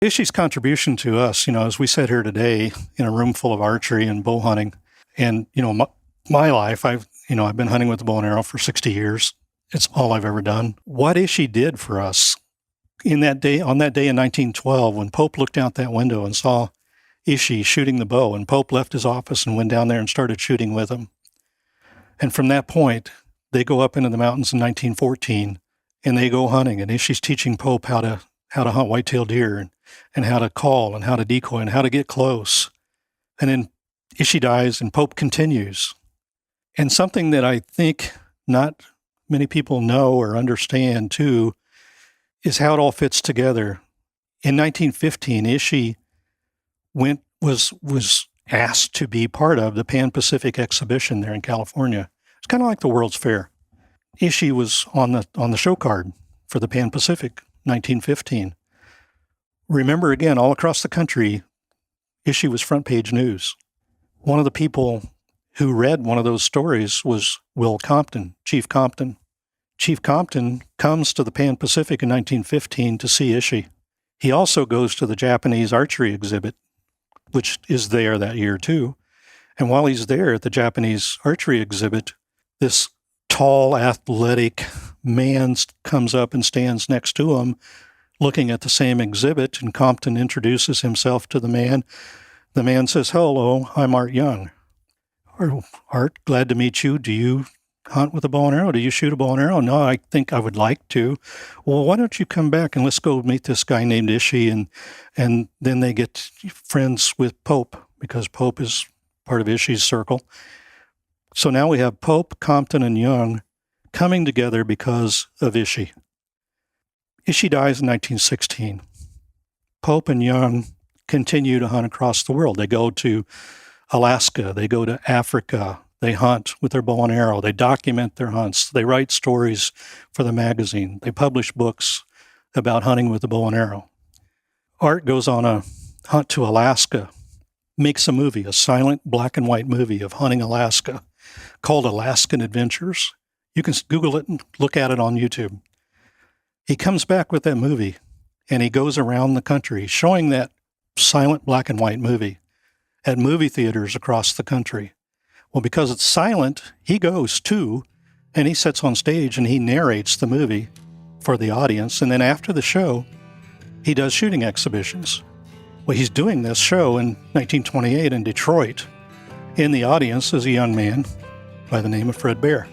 Ishi's contribution to us, as we sit here today in a room full of archery and bow hunting, and, my life, I've been hunting with the bow and arrow for 60 years. It's all I've ever done. What Ishi did for us on that day in 1912, when Pope looked out that window and saw Ishi shooting the bow, and Pope left his office and went down there and started shooting with him. And from that point, they go up into the mountains in 1914, and they go hunting, and Ishi's teaching Pope how to hunt whitetail deer and how to call and how to decoy and how to get close. And then Ishi dies and Pope continues. And something that I think not many people know or understand too is how it all fits together. In 1915, Ishi was asked to be part of the Pan-Pacific exhibition there in California. It's kind of like the World's Fair. Ishi was on the show card for the Pan-Pacific, 1915. Remember, again, all across the country, Ishi was front page news. One of the people who read one of those stories was Will Compton, Chief Compton. Chief Compton comes to the Pan-Pacific in 1915 to see Ishi. He also goes to the Japanese archery exhibit, which is there that year too. And while he's there at the Japanese archery exhibit, this tall, athletic man comes up and stands next to him, looking at the same exhibit, and Compton introduces himself to the man. The man says, "Hello, I'm Art Young." "Art, glad to meet you. Do you hunt with a bow and arrow? Do you shoot a bow and arrow?" "No, I think I would like to." "Well, why don't you come back and let's go meet this guy named Ishi?" And then they get friends with Pope, because Pope is part of Ishi's circle. So now we have Pope, Compton, and Young coming together because of Ishi. Ishi dies in 1916. Pope and Young continue to hunt across the world. They go to Alaska. They go to Africa. They hunt with their bow and arrow. They document their hunts. They write stories for the magazine. They publish books about hunting with the bow and arrow. Art goes on a hunt to Alaska, makes a movie, a silent black and white movie of hunting Alaska called Alaskan Adventures. You can Google it and look at it on YouTube. He comes back with that movie, and he goes around the country showing that silent black and white movie at movie theaters across the country. Well, because it's silent, he goes too, and he sits on stage and he narrates the movie for the audience. And then after the show, he does shooting exhibitions. Well, he's doing this show in 1928 in Detroit. In the audience is a young man by the name of Fred Bear.